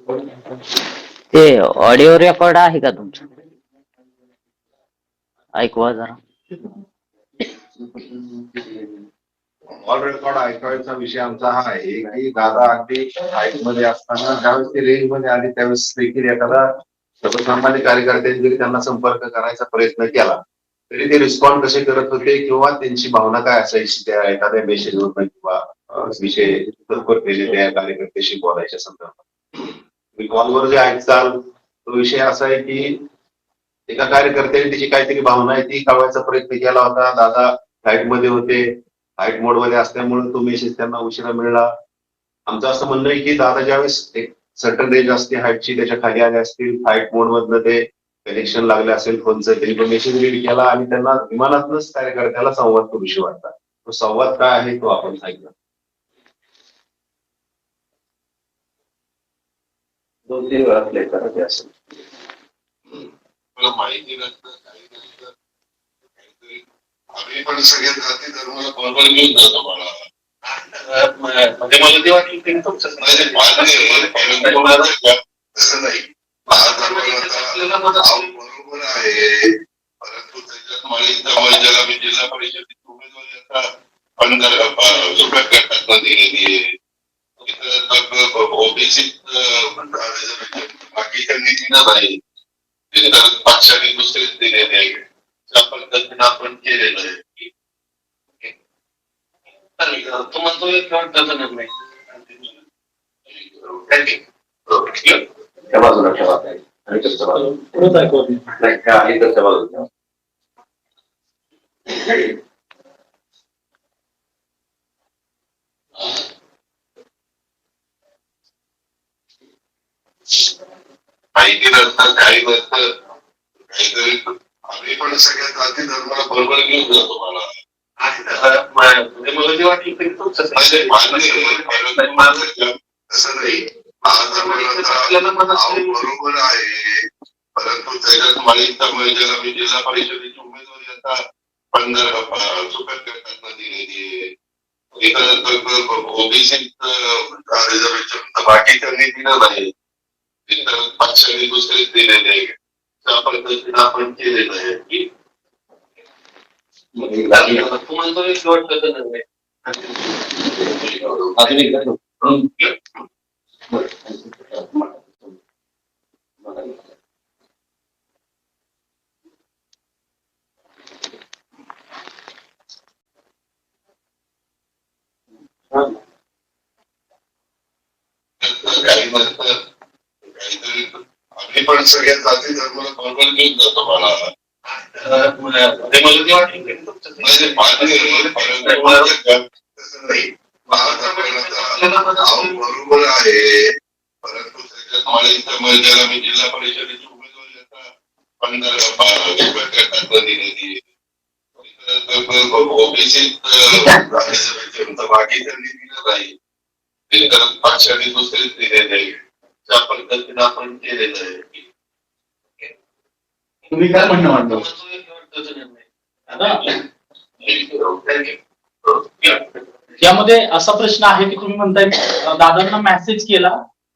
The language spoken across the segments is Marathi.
ते ऑडिओ रेकॉर्ड आहे का तुमचं? ऐकवा जरा. ऑल रेकॉर्ड ऐकायचा विषय आमचा हा आहे की दादा अगदी हाईट मध्ये असताना ज्यावेळेस ते रेंज मध्ये आली त्यावेळेस देखील एखादा सर्वसामान्य कार्यकर्त्यांनी जरी त्यांना संपर्क करायचा प्रयत्न केला तरी ते रिस्पॉन्ड कसे करत होते किंवा त्यांची भावना काय असायची त्या एखाद्या मेसेजवर किंवा विषय त्या कार्यकर्त्याशी बोलायच्या संदर्भात कॉलवर जे ऐकताल तो विषय असा आहे की एका कार्यकर्त्याने त्याची काहीतरी भावना आहे ती कळवायचा प्रयत्न केला होता. दादा फ्लाईट मध्ये होते, फ्लाईट मोड मध्ये असल्यामुळे तो मेसेज त्यांना उशिरा मिळाला. आमचं असं म्हणणं आहे की दादा ज्यावेळेस एक सर्टन रेंज असते हाईटची त्याच्या खाली आले असतील, फ्लाईट मोड मधनं ते कनेक्शन लागले असेल फोनचं, त्यांनी तो मेसेज रीड केला आणि त्यांना विमानातूनच कार्यकर्त्याला संवाद करूशी वाटतात. तो संवाद काय आहे तो आपण सांगितलं. 2-3 वेळा प्ले करायचे असेल. मला माहिती नसतं काहीतरी आम्ही पण सगळ्यात जाती धर्माला बरोबर घेऊन जातो मला म्हणजे मला ते वाटलं की तसं नाही बरोबर आहे परंतु त्याच्यात मला मी जिल्हा परिषदेची उमेदवारी आता सुरुवात करतात ना दिलेली आहे ओबीसी बाकीच्या निधीनं नाही पक्षाने दुसरेच दिलेले आहे त्या पद्धतीनं आपण केलेलं आहे. तो म्हणतो एक त्याचा निर्णय त्या बाजूला ठेवा आणि कसं नाही का आहे तर त्या बाजूला ठेवा. माहिती नसतं काही नसतं काहीतरी आम्ही पण सगळ्या जाती धर्माला बरोबर घेऊन जातो मला म्हणजे मला जे वाटलं तसं नाही बरोबर आहे परंतु त्याच्यात मला मी जिल्हा परिषदेची उमेदवारी आता सुरुवात करताना दिलेली आहे ओबीसी रिझर्वेशन बाकीच्या निधीनं नाही पक्षाने दुसरेच दिलेले आहे त्या पद्धतीनं आपण केलेलं आहे. म्हणतो एक शेवट करत नाही अजून एकदा काहीतरी आम्ही पण सगळ्या जाती धर्माला बरोबर घेऊन जातो मला म्हणजे मला जे वाटलं बरोबर आहे परंतु त्याच्यात मी जिल्हा परिषदेची उमेदवारी आता सुरुवात करताना दिलेली ओबीसी बाकीच्या निधीनं नाही पक्षाने दुसरेच दिलेले आहे त्या पद्धतीनं आपण केलेलं आहे. तुम्ही काय म्हणणं मांडतो? यामध्ये असा प्रश्न आहे की तुम्ही म्हणताय दादांना मेसेज केला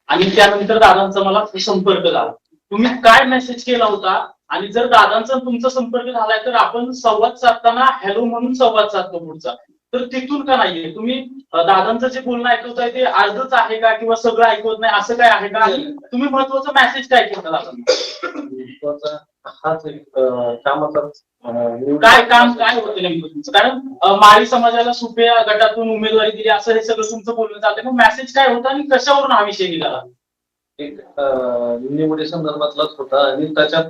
आणि त्यानंतर दादांचा मला संपर्क झाला. तुम्ही काय मेसेज केला होता आणि जर दादांचा तुमचा संपर्क झालाय तर आपण संवाद साधताना हॅलो म्हणून संवाद साधतो पुढचा, तर तिथून का नाहीये? तुम्ही दादांचं जे बोलणं ऐकवताय ते अर्धच आहे का किंवा सगळं ऐकवत नाही असं काय आहे का? आणि तुम्ही महत्वाचा मेसेज काय केला दादा? हाच कामाचा काय काम काय होतं नेमकं तुमचं? कारण माळी समाजाला सुप्रिया गटातून उमेदवारी दिली असं हे सगळं तुमचं बोलणं चालतंय. मग मेसेज काय होता आणि कशावरून हा विषय निघाला? एक निवडी संदर्भातलाच होता आणि त्याच्यात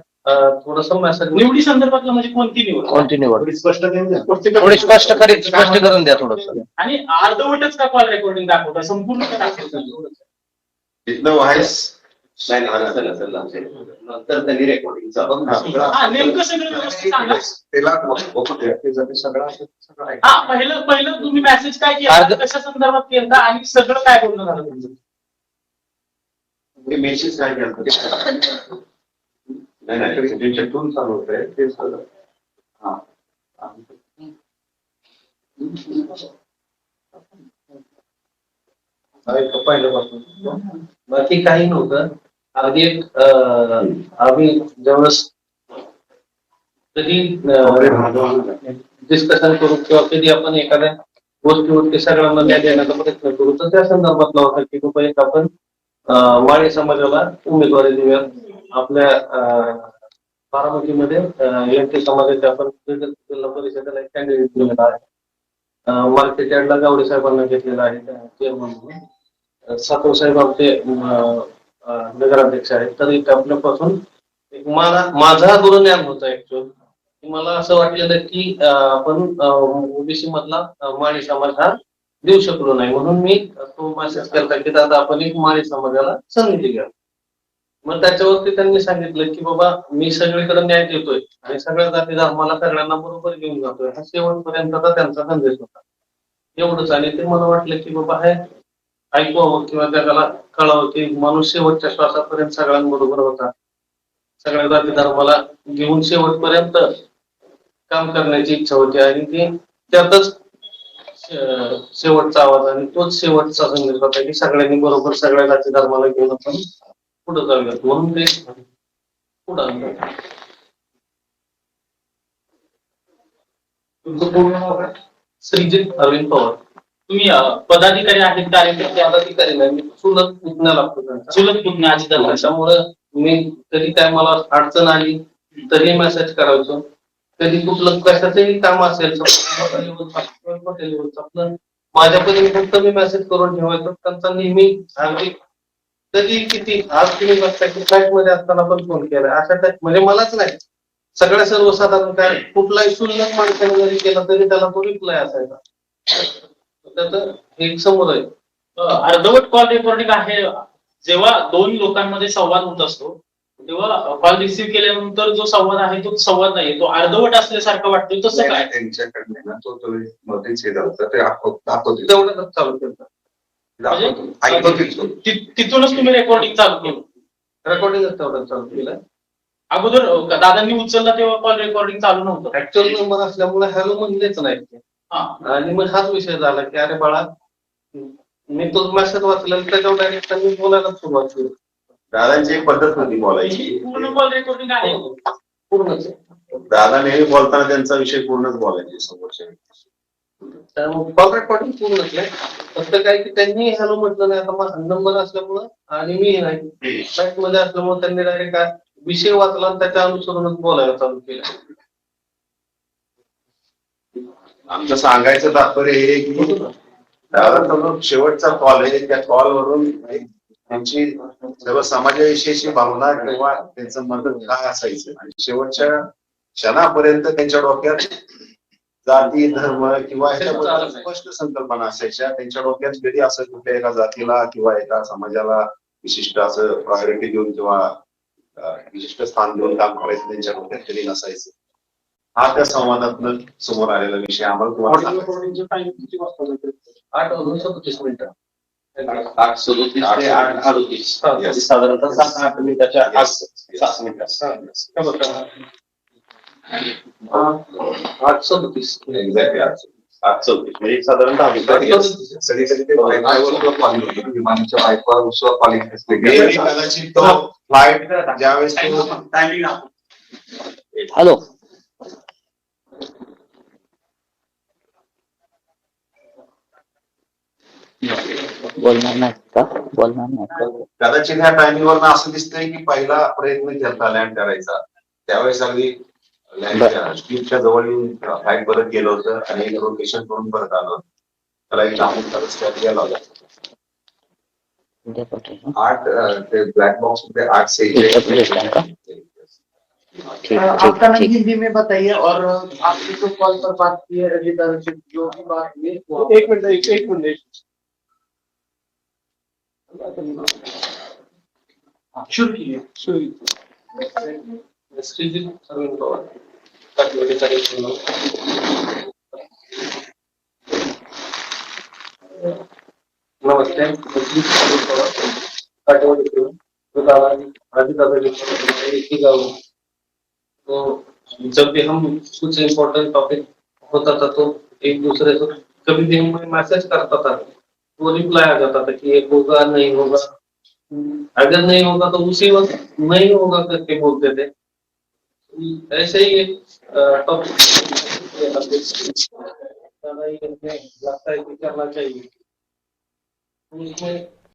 थोडंसं मेसेज. निवडी संदर्भातला म्हणजे कोणती निवड? कोणती निवड? थोडी स्पष्ट करून द्या थोडं. आणि अर्धवटच का कॉल रेकॉर्डिंग दाखवता? संपूर्ण का दाखवता? तिथलं व्हायस नंतर त्यांनी रेकॉर्डिंगचा नेमकं सगळं व्यवस्थित सांगा. सगळं हा पहिलं तुम्ही मेसेज काय केला, कशा संदर्भात केला आणि सगळं काय बोलणं झालं तुमचं? मेसेज काय केलं नाही चटून चालू होत आहे ते सगळं. हा पहिल्यापासून बाकी काही नव्हतं. अगदी एक आम्ही ज्यावेळेस कधी डिस्कशन करू किंवा कधी आपण एखाद्या गोष्टी सगळ्यांना न्याय देण्याचा प्रयत्न करू, तर त्या संदर्भातला होता की बाबा एक आपण माळी समाजाला उमेदवारी देऊया. आपल्या बारामतीमध्ये एमटी समाजाचे आपण जिल्हा परिषदेला एक कॅन्डिडेट दिलेला आहे. मार्केट यार्डला गावडे साहेबांना घेतलेला आहे चेअरमन म्हणून. सातव साहेब आमचे नगराध्यक्ष आहेत. तर एक आपल्यापासून एक माझा दुर्ज्ञान होता ऍक्च्युअल. मला असं वाटलेलं की आपण ओबीसी मधला माळी समाज हा देऊ शकलो नाही, म्हणून मी तो मेसेज केला की दादा आपण एक माळी समाजाला संधी द्या. मग त्याच्यावरती त्यांनी सांगितलं की बाबा मी सगळीकडे न्याय देतोय आणि सगळ्या जाती धर्माला सगळ्यांना बरोबर घेऊन जातोय, हा शेवटपर्यंतचा त्यांचा संदेश होता. एवढंच. आणि ते मला वाटलं की बाबा हे ऐकवावं किंवा जगाला कळावं की माणूस शेवटच्या श्वासापर्यंत सगळ्यांबरोबर होता, सगळ्या जाती धर्माला घेऊन शेवटपर्यंत काम करण्याची इच्छा होती. आणि ती त्यातच शेवटचा आवाज आणि तोच शेवटचा संदेश होता की सगळ्यांनी बरोबर सगळ्या जाती धर्माला घेऊन आपण पुढे जाऊयात, म्हणून ते पुढे आणलं. तुमचं पूर्ण नाव काय? श्रीजित अरविंद पवार. तुम्ही पदाधिकारी आहेत कार्यकर्ते आहात? पदाधिकारी नाही, मी चुलत पुतण्या लागतो त्यांचा. चुलत पुतण्या आजी दादा. त्यामुळं मी कधी काय मला अडचण आली तरी मेसेज करायचो. कधी कुठलं कशाचंही काम असेल आपलं माझ्यापर्यंत फक्त मी मेसेज करून ठेवायचो. त्यांचा नेहमी अगदी कधी किती आज तुम्ही बघता की फ्लाईट मध्ये असताना पण फोन केला अशा टाईप, म्हणजे मलाच नाही सगळ्या सर्वसाधारण काय कुठलाही शुल्लक माणसाने जरी केला तरी त्याला तो रिप्लाय असायचा. त्याचं एक समोर आहे. अर्धवट कॉल रेकॉर्डिंग आहे. जेव्हा दोन लोकांमध्ये संवाद होत असतो तेव्हा कॉल रिसिव्ह केल्यानंतर जो संवाद आहे तो संवाद नाही, तो अर्धवट असल्यासारखं वाटतं. तसं काय? त्यांच्याकडनं तो मध्येच हे झालं ते दाखवतील तेवढंच चालू केलं. तिथूनच तुम्ही रेकॉर्डिंग चालू केलं? रेकॉर्डिंगच तेवढं चालू केलं. अगोदर दादांनी उचलला तेव्हा कॉल रेकॉर्डिंग चालू नव्हतं? ऍक्च्युअल नंबर असल्यामुळे हॅलो म्हणलेच नाही. आणि मग हाच विषय झाला की अरे बाळा मी तो मेसेज वाचला त्याच्यावर डायरेक्ट त्यांनी बोलायला सुरुवात केली. दादांची एक पद्धत होती बोलायची, पूर्ण कॉल रेकॉर्डिंग आहे पूर्णच. दादा नेहमी बोलताना त्यांचा विषय पूर्णच बोलायचे समोरच्या. त्यामुळे कॉल रेकॉर्डिंग पूर्णच नाही. फक्त काय की त्यांनी हॅलो म्हटलं नाही. आता माझा नंबर असल्यामुळं आणि मी नाही फ्लाईट मध्ये असल्यामुळे त्यांनी डायरेक्ट विषय वाचला आणि त्याच्या अनुसरूनच बोलायला चालू केलं. आमचं सांगायचं तात्पर्य हे की दादाचा जो शेवटचा कॉल आहे त्या कॉलवरून त्यांची सर्व समाजाविषयीची भावना किंवा त्यांचं मत काय असायचं आणि शेवटच्या क्षणापर्यंत त्यांच्या डोक्यात जाती धर्म किंवा ह्याच्याबद्दल स्पष्ट संकल्पना असायच्या. त्यांच्या डोक्यात कधी असं कुठल्या एका जातीला किंवा एका समाजाला विशिष्ट असं प्रायोरिटी देऊन किंवा विशिष्ट स्थान देऊन काम करायचं त्यांच्या डोक्यात कधी नसायचं. हा त्या संवादातून समोर आलेला विषय आम्हाला 8:37 मिनिटं. 8:37 साधारणतः 7-8 मिनिटाच्या 7 मिनिटात 8:37 एक्झॅक्टली 8:34 म्हणजे साधारणतः कधी कधी ते विमानाच्या बायकवर उसवा कॉलिंग असते कदाचित तो फ्लाईट ज्यावेळेस टायमिंग. हॅलो. बोलणार नाही का? बोलणार नाही का? कदाचित ह्या टायमिंगवर असं दिसतंय की पहिला प्रयत्न केला लँड करायचा त्यावेळेस अगदी लँडच्या जवळ येऊन फ्लाईट परत गेलं होतं आणि लोकेशन करून परत आलं. त्याला एक लांबून परत गेला होता. 8 ते ब्लॅक बॉक्स मध्ये 8 से आपका नाम हिंदी में बताइए और आपने जो कॉल पर बात की है रजिता से जो भी बात हुई वो एक मिनिट शुरू कीजिए. श्रीजित अरविंद पवार काटेवाडी कार्यक्रम. नमस्ते. श्रीजित अरविंद पवार काटेवाडी तो जब भी हम कुछ इम्पोर्टेंट टॉपिक होता था तो एक दूसरे को कभी भी मैसेज करता था वो रिप्लाई आ जाता था कि ये होगा नहीं होगा, अगर नहीं होगा तो उसी वक्त नहीं होगा करके बोलते थे। ऐसे ही एक टॉपिक लगता है कि करना चाहिए। उसमें